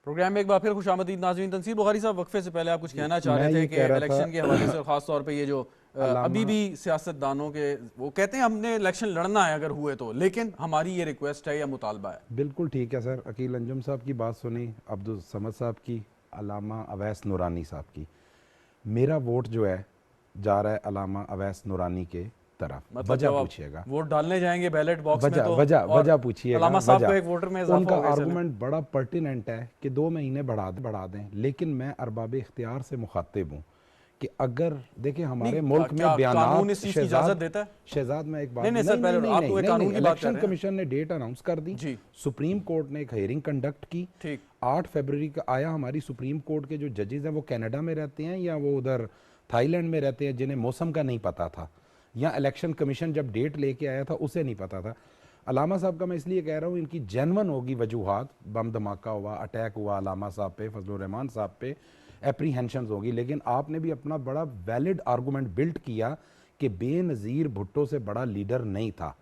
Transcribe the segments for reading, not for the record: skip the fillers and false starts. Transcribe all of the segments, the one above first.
Programme में एक बार फिर खुशामदीद नाज़रीन। तनसीर बुखारी साहब, वक्फे से पहले आप कुछ कहना चाह रहे थे कि इलेक्शन के हवाले से, खास तौर पे ये जो अभी भी सियासतदानों के वो कहते हैं हमने इलेक्शन लड़ना है अगर हुए तो, लेकिन हमारी ये रिक्वेस्ट है या मुतालबा है। बिल्कुल ठीक है सर। अकील अंजुम साहब की बात सुनी, अब्दुल समद साहब की, अलामा अवैस नूरानी साहब की। मेरा वोट जो है जा रहा है अलामा अवैस नूरानी के तरफ। मतलब वजह जब आप पूछिएगा, वोट डालने जाएंगे बैलेट बॉक्स में वजह तो वजह वजह पूछिएगा, अलामा साहब को वजह। एक वोटर में इजाफा उनका हो गया। आर्गूमेंट बड़ा पर्टिनेंट है कि 2 महीने बढ़ा दें, लेकिन मैं अरबाब इख्तियार से मुखातिब हूँ कि अगर देखिए हमारे मुल्क में कानून बयानात इस चीज की इजाजत देता है। शहजाद मैं एक बात नहीं सर, पहले आप तो कानून की बात कर रहे हैं। इलेक्शन कमीशन ने डेट अनाउंस कर दी जी। सुप्रीम कोर्ट ने एक हेयरिंग कंडक्ट की। ठीक 8 फरवरी का आया। हमारी सुप्रीम कोर्ट के जो जजेस हैं वो कनाडा में रहते हैं या वो उधर थाईलैंड में रहते हैं, जिन्हें मौसम का नहीं पता था, या इलेक्शन कमीशन जब डेट लेके आया था उसे नहीं पता था। अलामा साहब का मैं इसलिए कह रहा हूँ, इनकी जेन्युइन होगी वजूहात, बम धमाका हुआ, अटैक हुआ अलामा साहब पे, फजलुर रहमान साहब पे, एप्रीहेंशंस होगी, लेकिन आपने भी अपना बड़ा वैलिड आर्गूमेंट बिल्ड किया कि बेनज़ीर भुट्टो से बड़ा लीडर नहीं था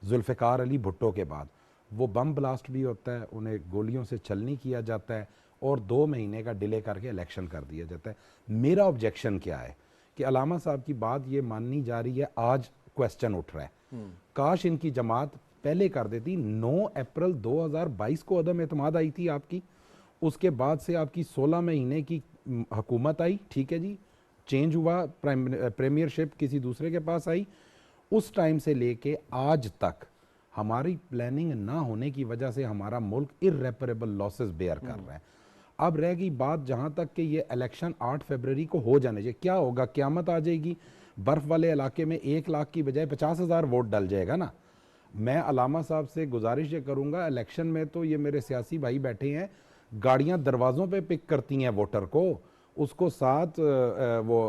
जुल्फ़िकार अली भुट्टो के बाद। वो बम ब्लास्ट भी होता है, उन्हें गोलियों से छलनी किया जाता है और 2 महीने का डिले करके इलेक्शन कर दिया जाता है। मेरा ऑब्जेक्शन क्या है कि अलामा साहब की बात ये माननी जा रही है, आज क्वेश्चन उठ रहा है, काश इनकी जमात पहले कर देती। 9 अप्रैल 2022 को अदम एतमाद आई थी आपकी, उसके बाद से आपकी 16 महीने की हुकूमत आई, ठीक है जी, चेंज हुआ, प्रीमियरशिप किसी दूसरे के पास आई, उस टाइम से लेके आज तक हमारी प्लानिंग ना होने की वजह से हमारा मुल्क इर्रेपरेबल लॉसेस बेयर कर रहा है। अब रह गई बात जहां तक कि ये इलेक्शन 8 फरवरी को हो जाने चाहिए, क्या होगा, क़यामत आ जाएगी? बर्फ वाले इलाके में 1 लाख की बजाय 50,000 वोट डल जाएगा ना। मैं अलामा साहब से गुजारिश ये करूंगा, इलेक्शन में तो ये मेरे सियासी भाई बैठे हैं, गाड़ियां दरवाज़ों पे पिक करती हैं वोटर को, उसको साथ वो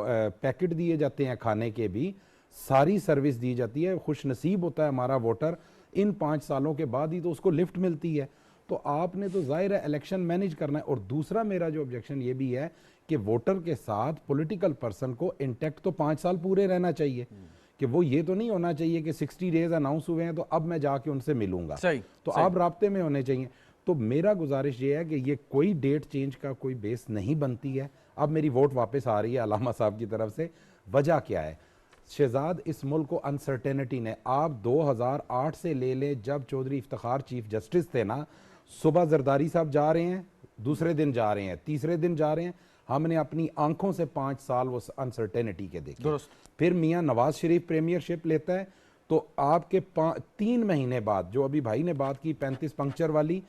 पैकेट दिए जाते हैं खाने के भी, सारी सर्विस दी जाती है, खुश नसीब होता है हमारा वोटर। इन 5 सालों के बाद ही तो उसको लिफ्ट मिलती है। तो आपने तो जाहिर है इलेक्शन मैनेज करना है। और दूसरा मेरा जो ऑब्जेक्शन ये भी है कि वोटर के साथ पॉलिटिकल पर्सन को इंटैक्ट तो 5 साल पूरे रहना चाहिए, कि वो ये तो नहीं होना चाहिए कि 60 डेज अनाउंस हुए हैं तो अब मैं जाके उनसे मिलूंगा। तो आप राब्ते में होने चाहिए। तो मेरा गुजारिश ये है कि ये कोई डेट चेंज का कोई बेस नहीं बनती है। अब मेरी वोट वापस आ रही है अलामा साहब की तरफ से। वजह क्या है शहजाद, इस मुल्क को अनसर्टेनिटी ने, आप 2008 से ले लें जब चौधरी इफ्तिखार चीफ जस्टिस थे ना, सुबह जरदारी साहब जा रहे हैं, दूसरे दिन जा रहे हैं, तीसरे दिन जा रहे हैं, हमने अपनी आंखों से 5 साल वो अनसर्टेनिटी के देखे। फिर मियाँ नवाज शरीफ प्रीमियरशिप लेता है तो आपके 3 महीने बाद, जो अभी भाई ने बात की 35 पंक्चर वाली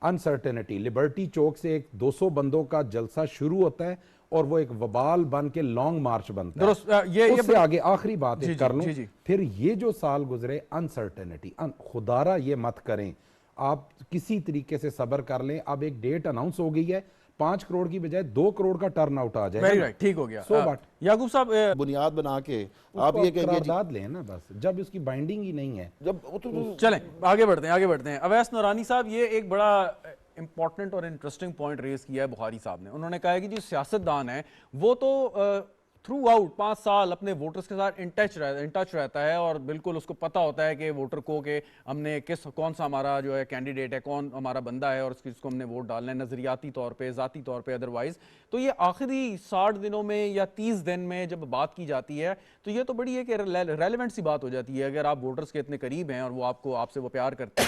अनसर्टेनिटी, लिबर्टी चौक से एक 200 बंदों का जलसा शुरू होता है और वो एक वबाल बन के लॉन्ग मार्च बनता है। उससे आगे आखिरी बात कर लूं, फिर ये जो साल गुजरे अनसर्टेनिटी, खुदारा ये मत करें, आप किसी तरीके से सब्र कर लें। अब एक डेट अनाउंस हो गई है, 5 करोड़ की बजाय 2 करोड़ का टर्न आउट आ जाएगा। वेरी राइट, ठीक हो गया। सो बट याकूब साहब, बुनियाद बना के आप ये करारदाद लें ना, बस जब उसकी बाइंडिंग ही नहीं है जब चलें आगे बढ़ते हैं। अवैस नूरानी साहब, ये एक बड़ा इंपॉर्टेंट और इंटरेस्टिंग पॉइंट रेज किया है बुखारी साहब ने। उन्होंने कहा है कि जो सियासतदान है वो तो थ्रू आउट 5 साल अपने वोटर्स के साथ इन टच रहता है और बिल्कुल उसको पता होता है कि वोटर को कि हमने कौन सा हमारा जो है कैंडिडेट है, कौन हमारा बंदा है और किसको हमने वोट डालना है, नजरियाती तौर पे, ज़ाती तौर पे, अदरवाइज। तो ये आखिरी 60 दिनों में या 30 दिन में जब बात की जाती है तो ये तो बड़ी एक रेलिवेंट सी बात हो जाती है। अगर आप वोटर्स के इतने करीब हैं और वो आपसे वो प्यार करते हैं